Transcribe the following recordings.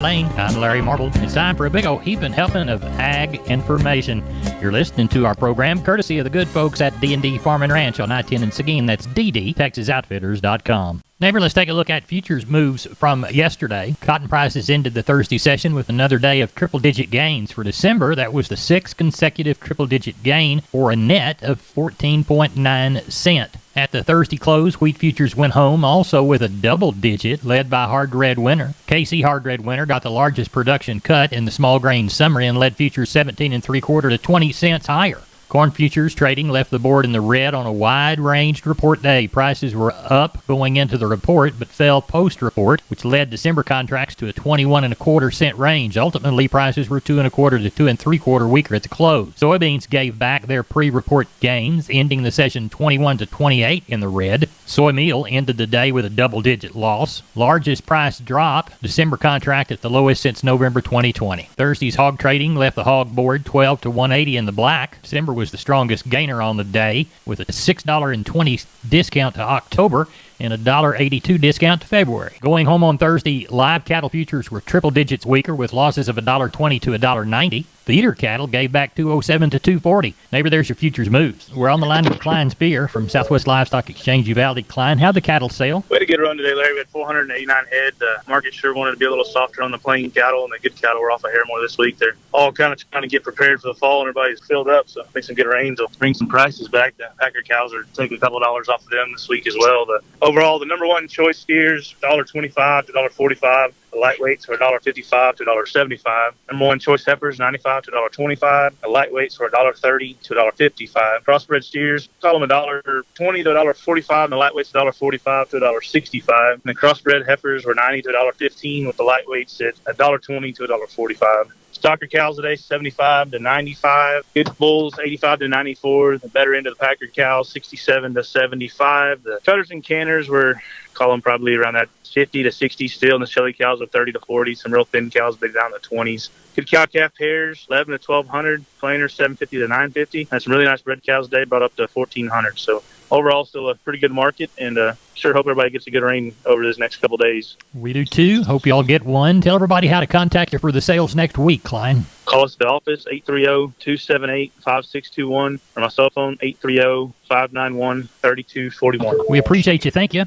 Lane. I'm Larry Marble. It's time for a big old heaping helping of ag information. You're listening to our program courtesy of the good folks at D&D Farm and Ranch on I-10 in Seguin. That's DD, Neighbor, let's take a look at futures moves from yesterday. Cotton prices ended the Thursday session with another day of triple-digit gains. For December, that was the sixth consecutive triple-digit gain for a net of 14.9 cents. At the Thursday close, wheat futures went home also with a double digit led by Hard Red Winter. KC Hard Red Winter got the largest production cut in the small grain summary and led futures 17 3/4 to 20 cents higher. Corn futures trading left the board in the red on a wide-ranged report day. Prices were up going into the report, but fell post-report, which led December contracts to a 21 1/4 cent range. Ultimately, prices were 2 1/4 to 2 3/4 weaker at the close. Soybeans gave back their pre-report gains, ending the session 21 to 28 in the red. Soy meal ended the day with a double-digit loss. Largest price drop, December contract at the lowest since November 2020. Thursday's hog trading left the hog board 12 to 180 in the black. December was the strongest gainer on the day, with a $6.20 discount to October and a $1.82 discount to February. Going home on Thursday, live cattle futures were triple digits weaker, with losses of $1.20 to $1.90. Feeder cattle gave back $2.07 to $2.40. Neighbor, there's your futures moves. We're on the line with Klein Spear from Southwest Livestock Exchange Uvalde. Klein, how'd the cattle sell? We had a good run today, Larry. We had 489 head. The market sure wanted to be a little softer on the plain cattle, and the good cattle were off a hair more this week. They're all kind of trying to get prepared for the fall, and everybody's filled up, so I think some good rains will bring some prices back. The Packer cows are taking a couple of dollars off of them this week as well. Overall, the number one choice steers, $1.25 to $1.45. The lightweights are $1.55 to $1.75. Number one choice heifers, $95 to $1.25. The lightweights are $1.30 to $1.55. Crossbred steers, call them $1.20 to $1.45, and the lightweights $1.45 to $1.65. And the crossbred heifers were $90 to $1.15, with the lightweights at $1.20 to $1.45. Stocker cows today, 75 to 95. Good bulls, 85 to 94. The better end of the Packer cows, 67 to 75. The cutters and canners were, call them probably around that 50 to 60 still, and the Shelly cows are 30 to 40. Some real thin cows, big down to 20s. Good cow-calf pairs, 11 to 1,200. Planers, 750 to 950. And some really nice bred cows today, brought up to 1,400. So overall, still a pretty good market, and sure hope everybody gets a good rain over this next couple days. We do too. Hope you all get one. Tell everybody how to contact you for the sales next week, Klein. Call us at the office, 830-278-5621, or my cell phone, 830-591-3241. We appreciate you. Thank you.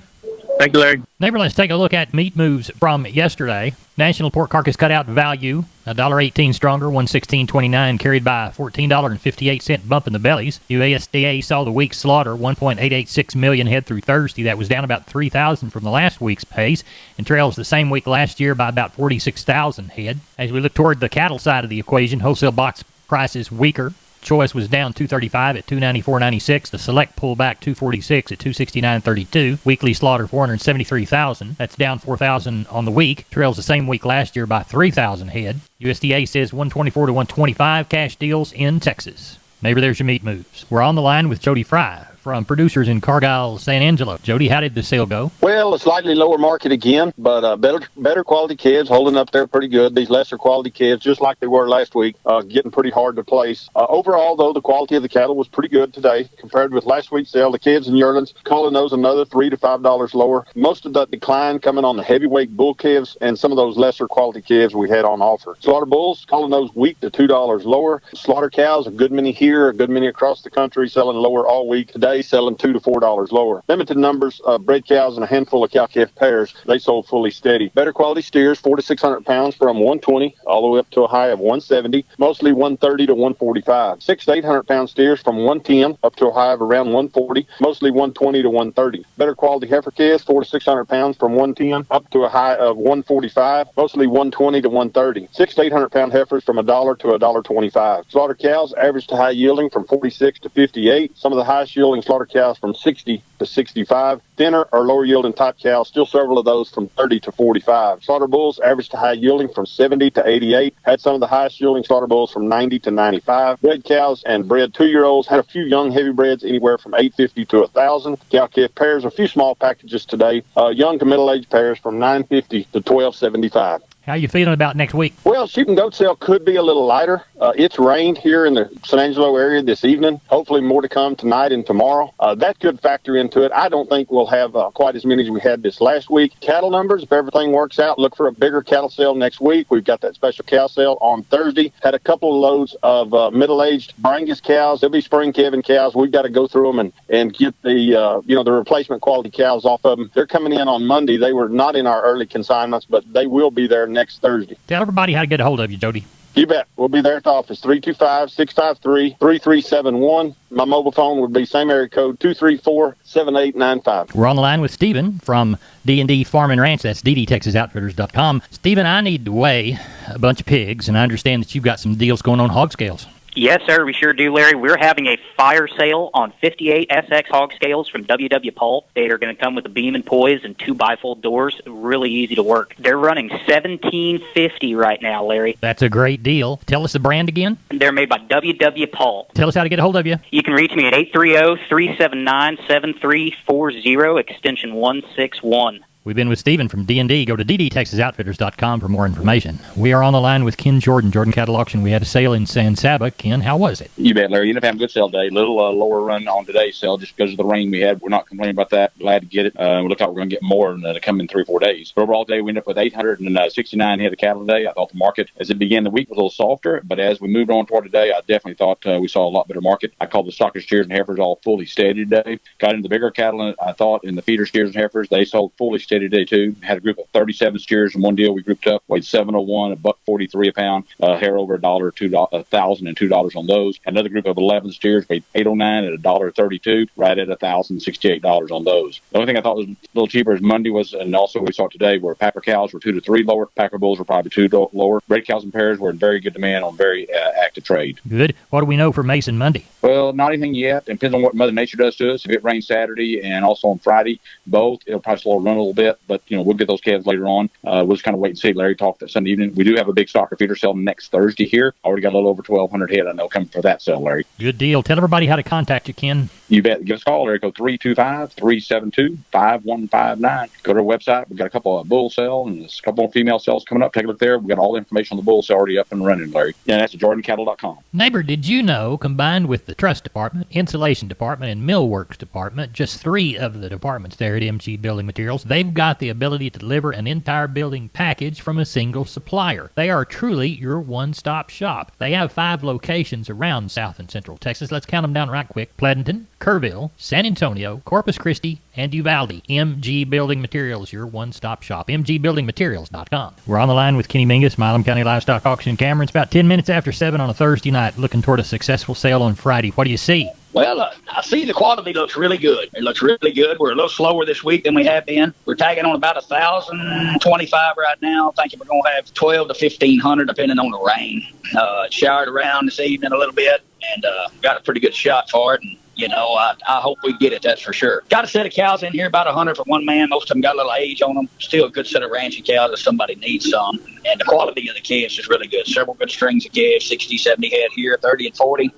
Thank you, Larry. Neighbor, let's take a look at meat moves from yesterday. National pork carcass cutout value, $1.18 stronger, $116.29, carried by a $14.58 bump in the bellies. USDA saw the week's slaughter, 1.886 million head through Thursday. That was down about 3,000 from the last week's pace and trails the same week last year by about 46,000 head. As we look toward the cattle side of the equation, wholesale box prices weaker. Choice was down $235 at $294.96. The select pulled back $246 at $269.32. Weekly slaughter 473,000. That's down 4,000 on the week. Trails the same week last year by 3,000 head. USDA says 124 to 125 cash deals in Texas. Neighbor, there's your meat moves. We're on the line with Jody Fry from Producers in Cargyle, San Angelo. Jody, how did the sale go? Well, a slightly lower market again, but better quality calves holding up there pretty good. These lesser quality calves, just like they were last week, getting pretty hard to place. Overall, though, the quality of the cattle was pretty good today compared with last week's sale. The calves and yearlings, calling those another $3 to $5 lower. Most of that decline coming on the heavyweight bull calves and some of those lesser quality calves we had on offer. Slaughter bulls, calling those weak to $2 lower. Slaughter cows, a good many here, a good many across the country, selling lower all week. Today, selling $2 to $4 lower. Limited numbers of bred cows and a handful of cow-calf pairs, they sold fully steady. Better quality steers, 400 to 600 pounds from 120 all the way up to a high of 170, mostly 130 to 145. 600 to 800 pound steers from 110 up to a high of around 140, mostly 120 to 130. Better quality heifer calves, 400 to 600 pounds from 110 up to a high of 145, mostly 120 to 130. 600 to 800 pound heifers from $1 to $1.25. Slaughter cows, average to high yielding from 46 to 58. Some of the highest yielding slaughter cows from 60 to 65. Thinner or lower yielding type cows, still several of those from 30 to 45. Slaughter bulls, average to high yielding from 70 to 88. Had some of the highest yielding slaughter bulls from 90 to 95. Bred cows and bred 2-year-olds, had a few young heavy breds anywhere from 850 to 1,000. Cow-calf pairs, a few small packages today. Young to middle-aged pairs from 950 to 1275. How you feeling about next week? Well, sheep and goat sale could be a little lighter. It's rained here in the San Angelo area this evening. Hopefully more to come tonight and tomorrow. That could factor into it. I don't think we'll have quite as many as we had this last week. Cattle numbers, if everything works out, look for a bigger cattle sale next week. We've got that special cow sale on Thursday. Had a couple of loads of middle-aged Brangus cows. They'll be spring calving cows. We've got to go through them and get the the replacement quality cows off of them. They're coming in on Monday. They were not in our early consignments, but they will be there next Thursday. Tell everybody how to get a hold of you, Jody. You bet. We'll be there at the office, 325-653-3371. My mobile phone would be same area code, 234-7895. We're on the line with Stephen from D&D Farm and Ranch. That's ddtexasoutfitters.com. Stephen, I need to weigh a bunch of pigs, and I understand that you've got some deals going on hog scales. Yes, sir, we sure do, Larry. We're having a fire sale on 58 SX hog scales from W.W. Paul. They are going to come with a beam and poise and 2 bifold doors. Really easy to work. They're running $17.50 right now, Larry. That's a great deal. Tell us the brand again. They're made by W.W. Paul. Tell us how to get a hold of you. You can reach me at 830-379-7340, extension 161. We've been with Stephen from D&D. Go to ddtexasoutfitters.com for more information. We are on the line with Ken Jordan Cattle Auction. We had a sale in San Saba. Ken, how was it? You bet, Larry. You ended up having a good sale day. A little lower run on today's sale just because of the rain we had. We're not complaining about that. Glad to get it. We look like we're going to get more to come in 3 or 4 days. But overall, today we ended up with 869 head of cattle today. I thought the market, as it began the week, was a little softer. But as we moved on toward today, I definitely thought we saw a lot better market. I called the stockers, steers, and heifers all fully steady today. Got into the bigger cattle, I thought, in the feeder steers and heifers. They sold fully steady today, too. Had a group of 37 steers in one deal. We grouped up, weighed 701, $1.43 a pound, hair over $1,002 on those. Another group of 11 steers weighed 809 at $1.32, right at $1,068 on those. The only thing I thought was a little cheaper as Monday was, and also we saw today, where packer cows were 2 to 3 lower, packer bulls were probably 2 lower. Red cows and pairs were in very good demand on very active trade. Good. What do we know for Mason Monday? Well, not anything yet. It depends on what Mother Nature does to us. If it rains Saturday and also on Friday, both, it'll probably slow the run a little bit, but we'll get those calves later on. We'll just kind of wait and see. Larry talked that Sunday evening. We do have a big stocker feeder sale next Thursday here. Already got a little over 1,200 head, I know, coming for that sale, Larry. Good deal. Tell everybody how to contact you, Ken. You bet. Give us a call, Larry. Go 325-372-5159. Go to our website. We've got a couple of bull sales and a couple of female sales coming up. Take a look there. We've got all the information on the bull sale already up and running, Larry. Yeah, that's at jordancattle.com. Neighbor, did you know, combined with the truss department, insulation department, and millworks department, just 3 of the departments there at MG Building Materials, they've got the ability to deliver an entire building package from a single supplier. They are truly your one-stop shop. They have 5 locations around South and Central Texas. Let's count them down right quick. Pleasanton, Kerrville, San Antonio, Corpus Christi, and Uvalde. MG Building Materials, your one-stop shop. MGBuildingMaterials.com. We're on the line with Kenny Mingus, Milam County Livestock Auction in Cameron. It's about 10 minutes after 7 on a Thursday night, looking toward a successful sale on Friday. What do you see? Well, I see the quality looks really good. It looks really good. We're a little slower this week than we have been. We're tagging on about 1,025 right now. Thinking we're going to have 12 to 1,500 depending on the rain. It showered around this evening a little bit and got a pretty good shot for it. And I hope we get it, that's for sure. Got a set of cows in here, about 100 for one man. Most of them got a little age on them. Still a good set of ranching cows if somebody needs some. And the quality of the calves is really good. Several good strings of calves, 60, 70 head here, 30 and 40.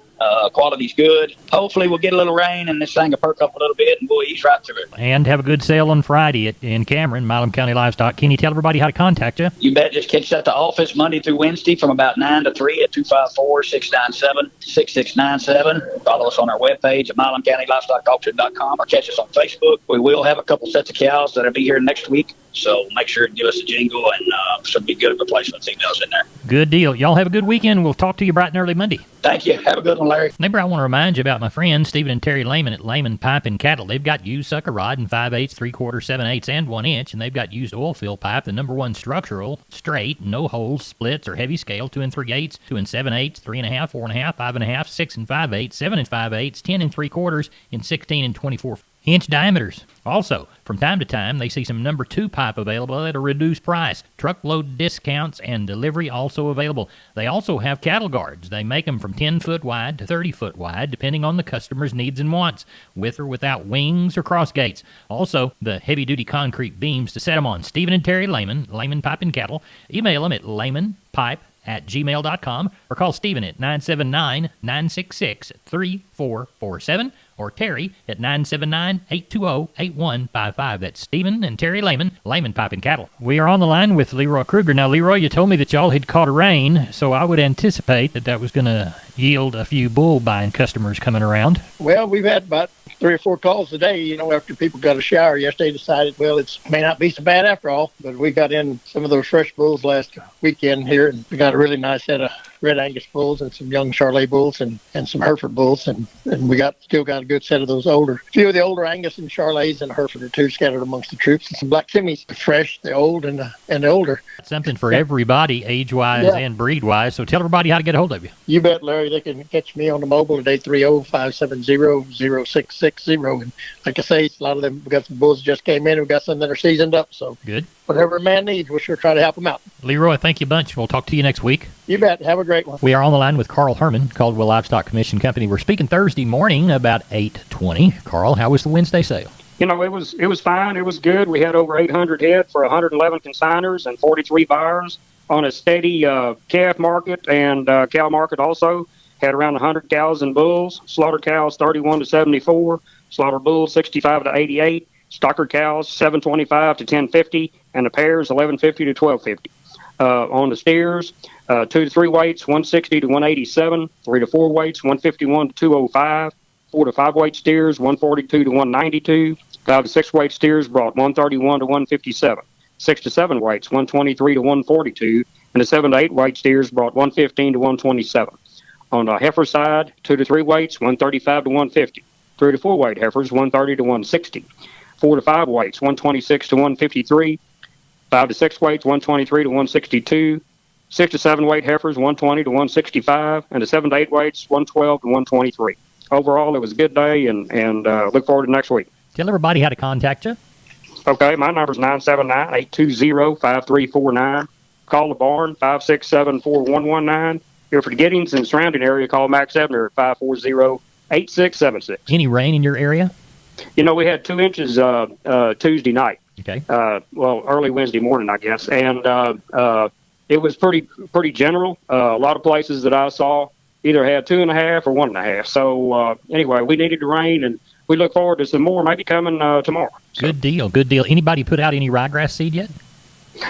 Quality's good. Hopefully we'll get a little rain and this thing will perk up a little bit and we'll ease right through it. And have a good sale on Friday in Cameron, Milam County Livestock. Can you tell everybody how to contact you? You bet. Just catch us at the office Monday through Wednesday from about 9 to 3 at 254-697-6697. Follow us on our webpage at milamcountylivestockauction.com or catch us on Facebook. We will have a couple sets of cows that'll be here next week. So make sure to give us a jingle and some be good replacement females in there. Good deal. Y'all have a good weekend. We'll talk to you bright and early Monday. Thank you. Have a good one, Larry. Neighbor, I want to remind you about my friends Stephen and Terry Lehman at Lehman Pipe and Cattle. They've got used sucker rod in 5/8, 3/4, 7/8, and 1 inch, and they've got used oil fill pipe, the #1 structural, straight, no holes, splits, or heavy scale, 2 3/8, 2 7/8, 3.5, 4.5, 5.5, 6 5/8, 7 5/8, 10 3/4, and 16 24-inch diameters. Also, from time to time, they see some #2 pipe available at a reduced price. Truckload discounts and delivery also available. They also have cattle guards. They make them from 10-foot wide to 30-foot wide, depending on the customer's needs and wants, with or without wings or cross gates. Also, the heavy-duty concrete beams to set them on. Stephen and Terry Lehman, Lehman Pipe and Cattle. Email them at lehmanpipe gmail.com, or call Stephen at 979-966-3447, or Terry at 979-820-8155. That's Stephen and Terry Lehman, Lehman Pipe and Cattle. We are on the line with Leroy Kruger. Now, Leroy, you told me that y'all had caught a rain, so I would anticipate that was going to yield a few bull buying customers coming around. Well, we've had about 3 or 4 calls today, after people got a shower yesterday, decided, well, it may not be so bad after all. But we got in some of those fresh bulls last weekend here, and we got a really nice set of Red Angus bulls and some young Charolais bulls and some Hereford bulls. And we still got a good set of those few of the older Angus and Charolais and Hereford or two scattered amongst the troops, and some black Simmies, the fresh, the old, and the older. Something for everybody, age-wise and breed-wise. So tell everybody how to get a hold of you. You bet, Larry. They can catch me on the mobile at 830-570-0660. And like I say, a lot of them, we got some bulls that just came in. We got some that are seasoned up. So good. Whatever a man needs, we'll sure try to help him out. Leroy, thank you a bunch. We'll talk to you next week. You bet. Have a great one. We are on the line with Carl Herman, Caldwell Livestock Commission Company. We're speaking Thursday morning about 8:20. Carl, how was the Wednesday sale? It was fine. It was good. We had over 800 head for 111 consigners and 43 buyers on a steady calf market and cow market also. Had around 100 cows and bulls. Slaughtered cows 31 to 74. Slaughtered bulls 65 to 88. Stocker cows 725 to 1050. And the pairs 1150 to 1250. On the steers, 2 to 3 weights 160 to 187. 3 to 4 weights 151 to 205. 4 to 5 weight steers 142 to 192. 5 to 6 weight steers brought 131 to 157. 6 to 7 weights 123 to 142. And the 7 to 8 weight steers brought 115 to 127. On the heifer side, 2 to 3 weights 135 to 150. 3 to 4 weight heifers 130 to 160. 4 to 5 weights 126 to 153. 5 to 6 weights 123 to 162. 6 to 7 weight heifers 120 to 165. And the 7 to 8 weights 112 to 123. Overall, it was a good day, and look forward to next week. Tell everybody how to contact you. Okay, my number is 979-820-5349. Call the barn, 567-4119. Here for the Giddings and surrounding area, call Max Ebner at 540-8676. Any rain in your area? We had 2 inches Tuesday night. Okay. Early Wednesday morning, I guess. And it was pretty general. A lot of places that I saw either had 2.5 or 1.5. So anyway, we needed the rain, and we look forward to some more maybe coming tomorrow. So. Good deal. Anybody put out any ryegrass seed yet?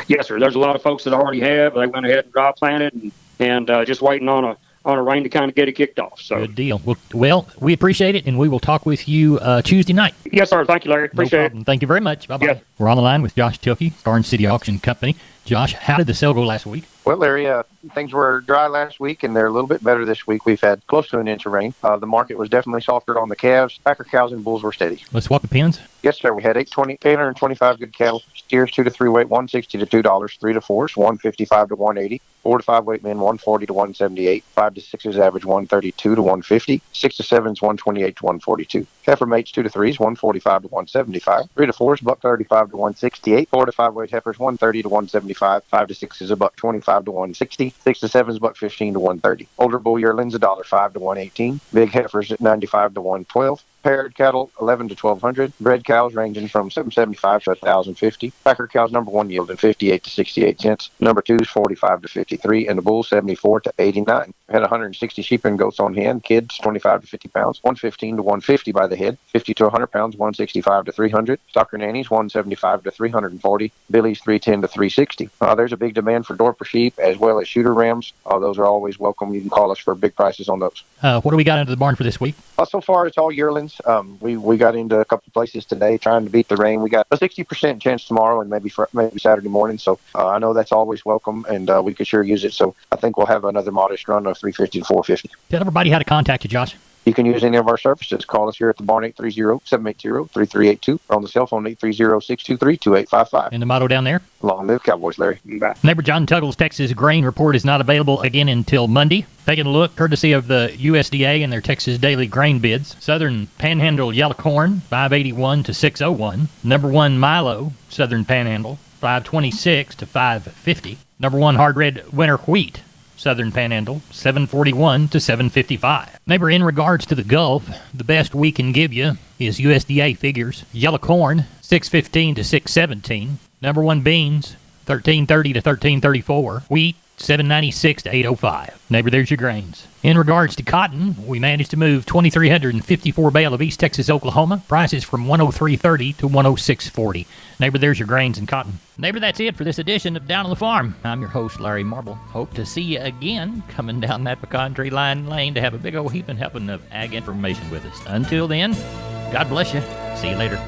Yes, sir. There's a lot of folks that already have. They went ahead and dry planted and just waiting on a rain to kind of get it kicked off. So good deal. Well, we appreciate it, and we will talk with you Tuesday night. Yes, sir. Thank you, Larry. Appreciate it. Thank you very much. Bye-bye. Yes. We're on the line with Josh Tilkey, Garden City Auction Company. Josh, how did the sale go last week? Well, Larry, things were dry last week, and they're a little bit better this week. We've had close to an inch of rain. The market was definitely softer on the calves. Packer cows and bulls were steady. Let's swap the pins. Yes, sir. We had 825 good cattle. Steers 2 to 3 weight, $160 to $2. 3 to 4s, $155 to $180. 4 to 5 weight men, $140 to $178. 5 to 6s average, $132 to $150. 6 to 7s, $128 to $142. Heifer mates 2 to 3s, $145 to $175. 3 to 4s, $135 to $168. 4 to 5 weight heifers, $130 to $175. 5 to 6 is $125 to $160. 6 to 7 is $115 to $130. Older bull yearlings $1.05 to $118. Big heifers at $95 to $112. Paired cattle, 11 to 1,200. Bred cows ranging from 775 to 1,050. Packer cows number 1 yielding 58 to 68 cents. Number 2 is 45 to 53, and the bull 74 to 89. Had 160 sheep and goats on hand. Kids 25 to 50 pounds, 115 to 150 by the head. 50 to 100 pounds, 165 to 300. Stocker nannies 175 to 340. Billies 310 to 360. There's a big demand for Dorper sheep as well as shooter rams. Those are always welcome. You can call us for big prices on those. What do we got into the barn for this week? So far, it's all yearlings. We got into a couple of places today trying to beat the rain. We got a 60% chance tomorrow and maybe Saturday morning. So I know that's always welcome, and we could sure use it. So I think we'll have another modest run of 350 to 450. Tell everybody how to contact you, Josh. You can use any of our services. Call us here at the barn 830-780-3382 or on the cell phone 830-623-2855. And the motto down there? Long live Cowboys, Larry. Bye. Neighbor John Tuggle's Texas grain report is not available again until Monday. Taking a look, courtesy of the USDA and their Texas daily grain bids. Southern Panhandle yellow corn, 581 to 601. Number 1 Milo, Southern Panhandle, 526 to 550. Number 1 hard red winter wheat, Southern Panhandle, 741 to 755. Neighbor, in regards to the Gulf, the best we can give you is USDA figures. Yellow corn, 615 to 617. Number 1 beans, 1330 to 1334. Wheat, 796 to 805. Neighbor, there's your grains. In regards to cotton, we managed to move 2,354 bale of East Texas, Oklahoma. Prices from 103.30 to 106.40. Neighbor, there's your grains and cotton. Neighbor, that's it for this edition of Down on the Farm. I'm your host, Larry Marble. Hope to see you again coming down that pecan tree line lane to have a big old heaping helping of ag information with us. Until then, God bless you. See you later.